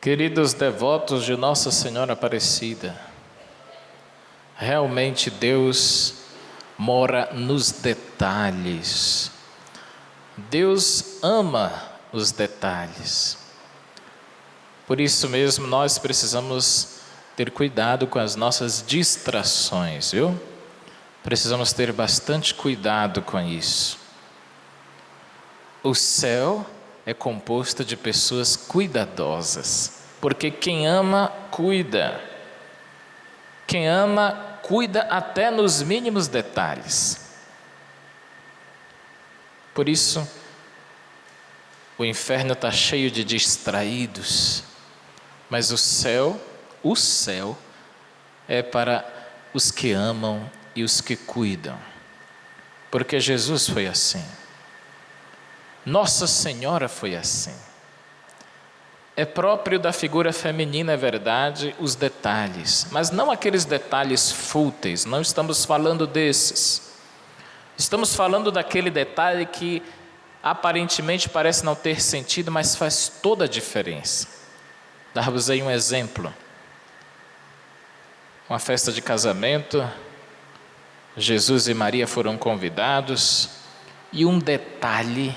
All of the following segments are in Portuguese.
Queridos devotos de Nossa Senhora Aparecida, realmente Deus mora nos detalhes. Deus ama os detalhes. Por isso mesmo nós precisamos ter cuidado com as nossas distrações, viu? Precisamos ter bastante cuidado com isso. O céu é composto de pessoas cuidadosas, porque quem ama, cuida. Quem ama, cuida até nos mínimos detalhes. Por isso, o inferno está cheio de distraídos, mas o céu é para os que amam e os que cuidam, porque Jesus foi assim. Nossa Senhora foi assim. É próprio da figura feminina, é verdade, os detalhes, mas não aqueles detalhes fúteis, não estamos falando desses. Estamos falando daquele detalhe que aparentemente parece não ter sentido, mas faz toda a diferença. Dar-vos aí um exemplo. Uma festa de casamento, Jesus e Maria foram convidados e um detalhe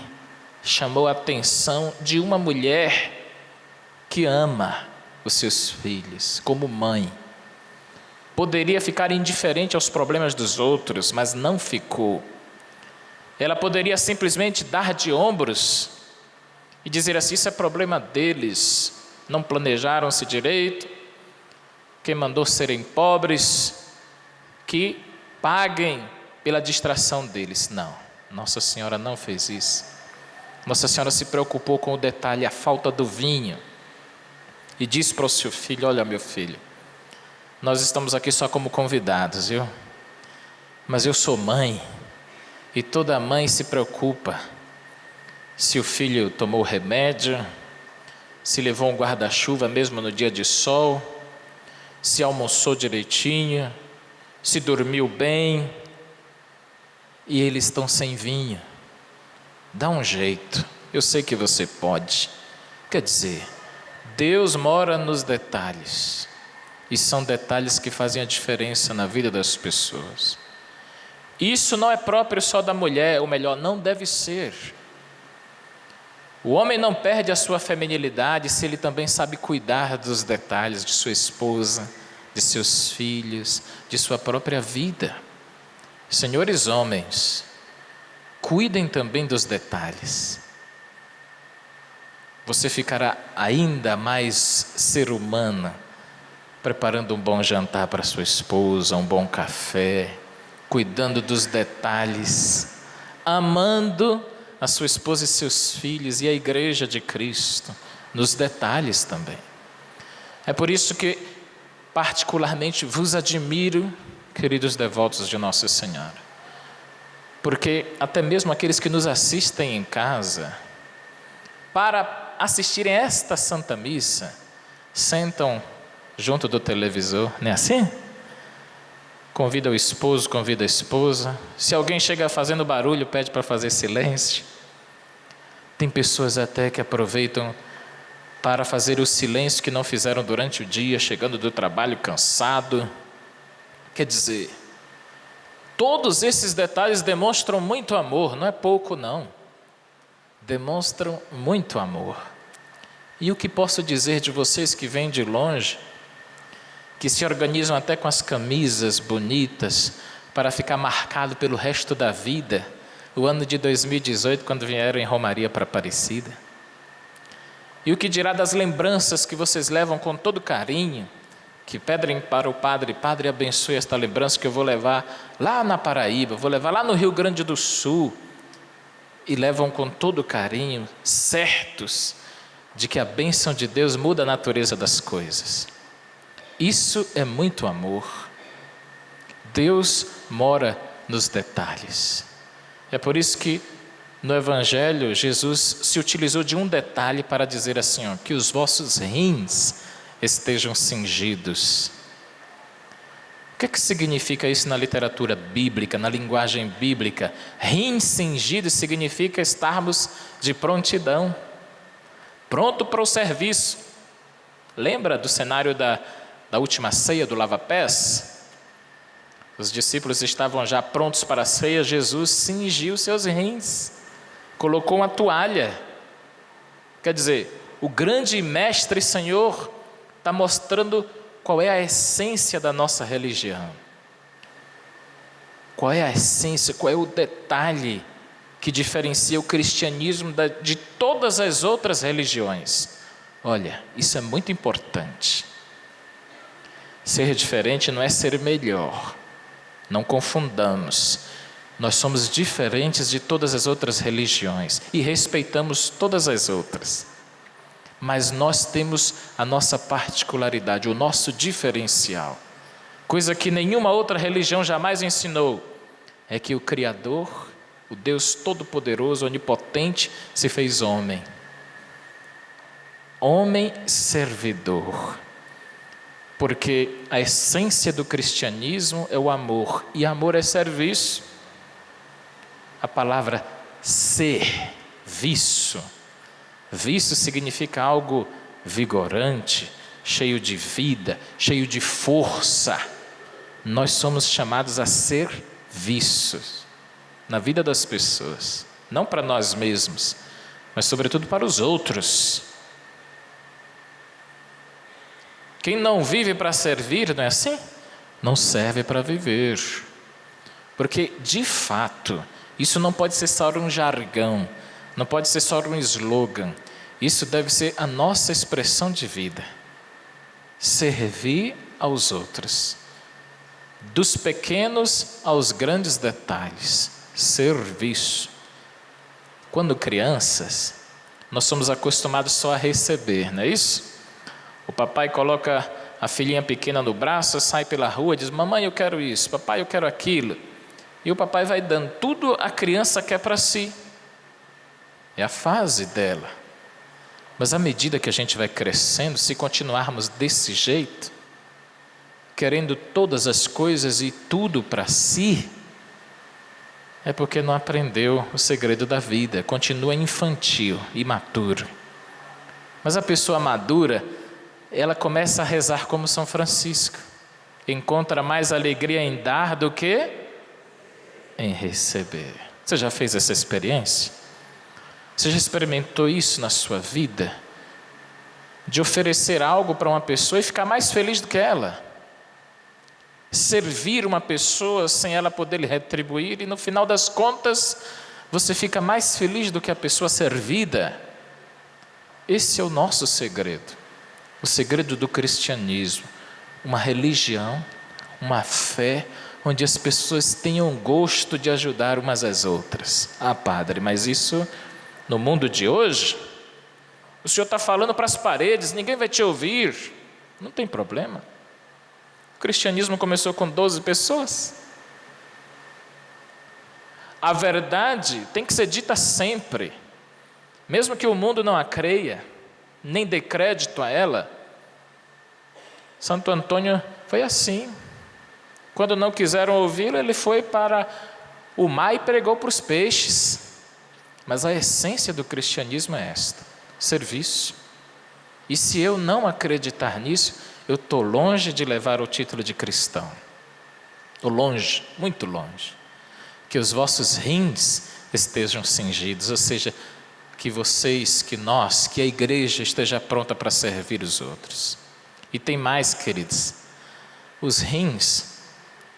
chamou a atenção de uma mulher que ama os seus filhos como mãe. Poderia ficar indiferente aos problemas dos outros, mas não ficou. Ela poderia simplesmente dar de ombros e dizer assim: isso é problema deles, não planejaram-se direito, quem mandou serem pobres, que paguem pela distração deles. Não, Nossa Senhora não fez isso. Nossa Senhora se preocupou com o detalhe, a falta do vinho, e disse para o seu filho: olha, meu filho, nós estamos aqui só como convidados, viu? Mas eu sou mãe, e toda mãe se preocupa se o filho tomou remédio, se levou um guarda-chuva mesmo no dia de sol, se almoçou direitinho, se dormiu bem, e eles estão sem vinho. Dá um jeito, eu sei que você pode. Quer dizer, Deus mora nos detalhes, e são detalhes que fazem a diferença na vida das pessoas. Isso não é próprio só da mulher, ou melhor, não deve ser. O homem não perde a sua feminilidade se ele também sabe cuidar dos detalhes de sua esposa, de seus filhos, de sua própria vida. Senhores homens, cuidem também dos detalhes. Você ficará ainda mais ser humana, preparando um bom jantar para sua esposa, um bom café, cuidando dos detalhes, amando a sua esposa e seus filhos e a igreja de Cristo, nos detalhes também. É por isso que particularmente vos admiro, queridos devotos de Nossa Senhora, porque até mesmo aqueles que nos assistem em casa, para assistirem esta Santa Missa, sentam junto do televisor, não é assim? Convida o esposo, convida a esposa. Se alguém chega fazendo barulho, pede para fazer silêncio. Tem pessoas até que aproveitam para fazer o silêncio que não fizeram durante o dia, chegando do trabalho cansado. Quer dizer, todos esses detalhes demonstram muito amor, não é pouco não. Demonstram muito amor. E o que posso dizer de vocês que vêm de longe, que se organizam até com as camisas bonitas, para ficar marcado pelo resto da vida, o ano de 2018, quando vieram em Romaria para Aparecida. E o que dirá das lembranças que vocês levam com todo carinho, que pedem para o padre: Padre, abençoe esta lembrança que eu vou levar lá na Paraíba, vou levar lá no Rio Grande do Sul, e levam com todo carinho, certos de que a bênção de Deus muda a natureza das coisas. Isso é muito amor. Deus mora nos detalhes. É por isso que no Evangelho Jesus se utilizou de um detalhe para dizer assim, ó, que os vossos rins estejam cingidos. O que significa isso na literatura bíblica, na linguagem bíblica? Rins cingidos significa estarmos de prontidão, pronto para o serviço. Lembra do cenário da última ceia do lava-pés? Os discípulos estavam já prontos para a ceia, Jesus cingiu seus rins, colocou uma toalha. Quer dizer, o grande mestre Senhor está mostrando qual é a essência da nossa religião. Qual é a essência, qual é o detalhe que diferencia o cristianismo de todas as outras religiões? Olha, isso é muito importante. Ser diferente não é ser melhor. Não confundamos. Nós somos diferentes de todas as outras religiões e respeitamos todas as outras. Mas nós temos a nossa particularidade, o nosso diferencial. Coisa que nenhuma outra religião jamais ensinou. É que o Criador, o Deus Todo-Poderoso, Onipotente, se fez homem. Homem servidor. Porque a essência do cristianismo é o amor. E amor é serviço. A palavra serviço. Viço significa algo vigorante, cheio de vida, cheio de força. Nós somos chamados a ser serviços na vida das pessoas. Não para nós mesmos, mas sobretudo para os outros. Quem não vive para servir, não é assim? Não serve para viver. Porque, de fato, isso não pode ser só um jargão, não pode ser só um slogan. Isso deve ser a nossa expressão de vida. Servir aos outros. Dos pequenos aos grandes detalhes. Serviço. Quando crianças, nós somos acostumados só a receber, não é isso? O papai coloca a filhinha pequena no braço, sai pela rua e diz: mamãe, eu quero isso, papai, eu quero aquilo. E o papai vai dando tudo a criança quer para si. É a fase dela. Mas à medida que a gente vai crescendo, se continuarmos desse jeito, querendo todas as coisas e tudo para si, é porque não aprendeu o segredo da vida, continua infantil, imaturo. Mas a pessoa madura, ela começa a rezar como São Francisco. Encontra mais alegria em dar do que em receber. Você já fez essa experiência? Você já experimentou isso na sua vida? De oferecer algo para uma pessoa e ficar mais feliz do que ela? Servir uma pessoa sem ela poder lhe retribuir e no final das contas você fica mais feliz do que a pessoa servida? Esse é o nosso segredo. O segredo do cristianismo, uma religião, uma fé, onde as pessoas tenham gosto de ajudar umas às outras. Ah, padre, mas isso no mundo de hoje, o senhor está falando para as paredes, ninguém vai te ouvir. Não tem problema. O cristianismo começou com 12 pessoas. A verdade tem que ser dita sempre, mesmo que o mundo não a creia, nem dê crédito a ela. Santo Antônio foi assim. Quando não quiseram ouvi-lo, ele foi para o mar e pregou para os peixes. Mas a essência do cristianismo é esta: serviço. E se eu não acreditar nisso, eu estou longe de levar o título de cristão. Estou longe, muito longe. Que os vossos rins estejam cingidos, ou seja, que vocês, que nós, que a igreja esteja pronta para servir os outros. E tem mais, queridos. Os rins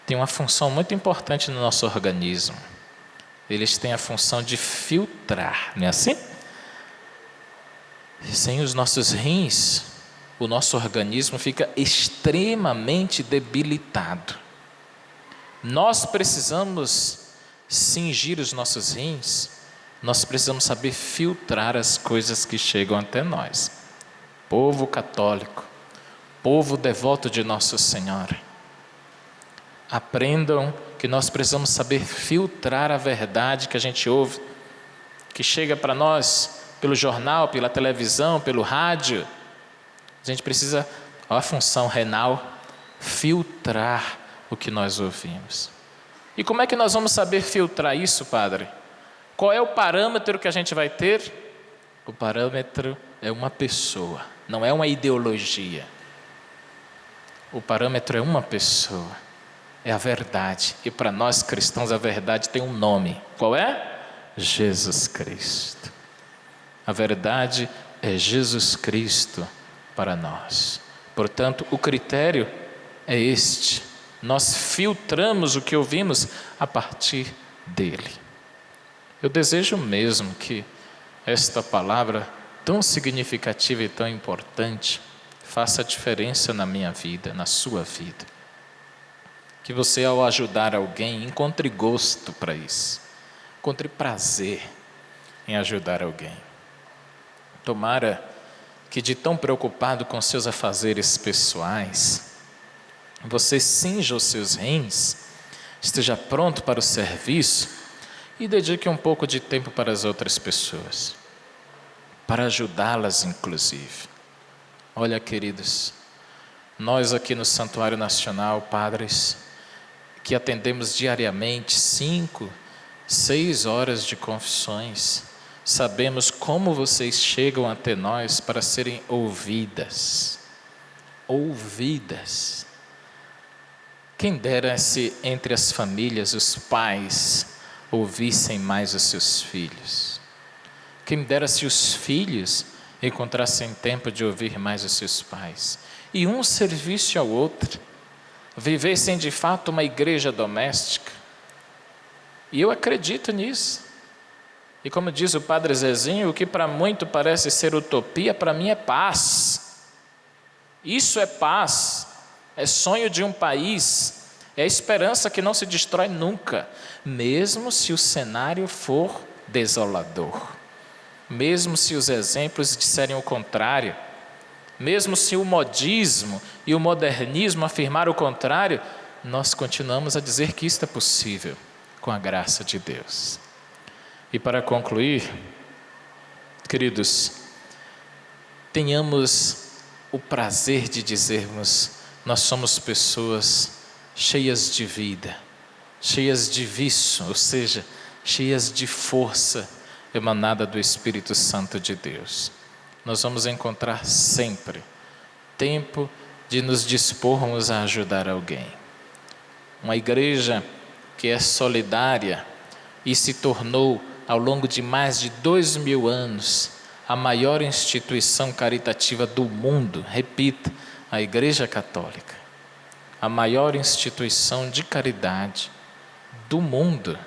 têm uma função muito importante no nosso organismo. Eles têm a função de filtrar, não é assim? Sem os nossos rins, o nosso organismo fica extremamente debilitado. Nós precisamos cingir os nossos rins, nós precisamos saber filtrar as coisas que chegam até nós. Povo católico, povo devoto de Nossa Senhora, aprendam que nós precisamos saber filtrar a verdade que a gente ouve, que chega para nós pelo jornal, pela televisão, pelo rádio. A gente precisa, a função renal, filtrar o que nós ouvimos. E como é que nós vamos saber filtrar isso, padre? Qual é o parâmetro que a gente vai ter? O parâmetro é uma pessoa. não é uma ideologia. O parâmetro é uma pessoa, é a verdade. E para nós cristãos a verdade tem um nome. Qual é? Jesus Cristo. A verdade é Jesus Cristo para nós. Portanto, o critério é este. Nós filtramos o que ouvimos a partir dele. Eu desejo mesmo que esta palavra tão significativa e tão importante faça diferença na minha vida, na sua vida. Que você, ao ajudar alguém, encontre gosto para isso. Encontre prazer em ajudar alguém. Tomara que, de tão preocupado com seus afazeres pessoais, você cinja os seus rins, esteja pronto para o serviço e dedique um pouco de tempo para as outras pessoas, para ajudá-las inclusive. Olha, queridos, nós aqui no Santuário Nacional, padres, que atendemos diariamente 5, 6 horas de confissões, sabemos como vocês chegam até nós para serem ouvidas. Ouvidas. Quem dera se entre as famílias os pais ouvissem mais os seus filhos. Quem dera se os filhos encontrassem tempo de ouvir mais os seus pais. E um serviço ao outro. Vivessem de fato uma igreja doméstica. E eu acredito nisso. E como diz o Padre Zezinho, o que para muito parece ser utopia, para mim é paz. Isso é paz. É sonho de um país. É esperança que não se destrói nunca. Mesmo se o cenário for desolador. Mesmo se os exemplos disserem o contrário. Mesmo se o modismo e o modernismo afirmar o contrário, nós continuamos a dizer que isto é possível, com a graça de Deus. E para concluir, queridos, tenhamos o prazer de dizermos: nós somos pessoas cheias de vida, cheias de vício, ou seja, cheias de força emanada do Espírito Santo de Deus. Nós vamos encontrar sempre tempo de nos dispormos a ajudar alguém. Uma igreja que é solidária e se tornou, ao longo de mais de 2000 anos, a maior instituição caritativa do mundo. Repita, a Igreja Católica, a maior instituição de caridade do mundo.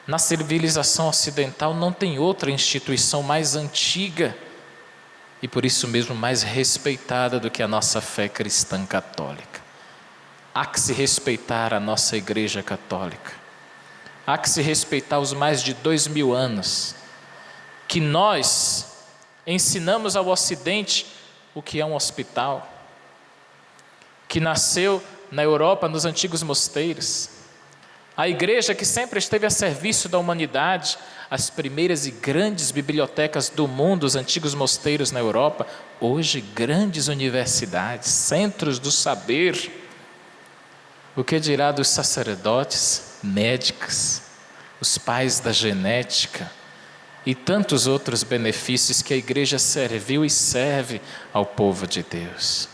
Na civilização ocidental não tem outra instituição mais antiga e por isso mesmo mais respeitada do que a nossa fé cristã católica. Há que se respeitar a nossa Igreja Católica. Há que se respeitar os mais de 2000 anos que nós ensinamos ao Ocidente o que é um hospital, que nasceu na Europa nos antigos mosteiros. A igreja que sempre esteve a serviço da humanidade, as primeiras e grandes bibliotecas do mundo, os antigos mosteiros na Europa, hoje grandes universidades, centros do saber. O que dirá dos sacerdotes, médicos, os pais da genética e tantos outros benefícios que a igreja serviu e serve ao povo de Deus.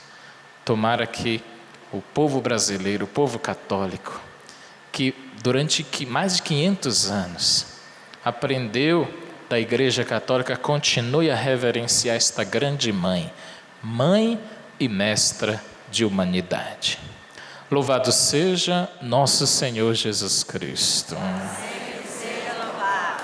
Tomara que o povo brasileiro, o povo católico, que durante mais de 500 anos aprendeu da Igreja Católica, continue a reverenciar esta grande mãe, mãe e mestra de humanidade. Louvado seja nosso Senhor Jesus Cristo. Seja louvado.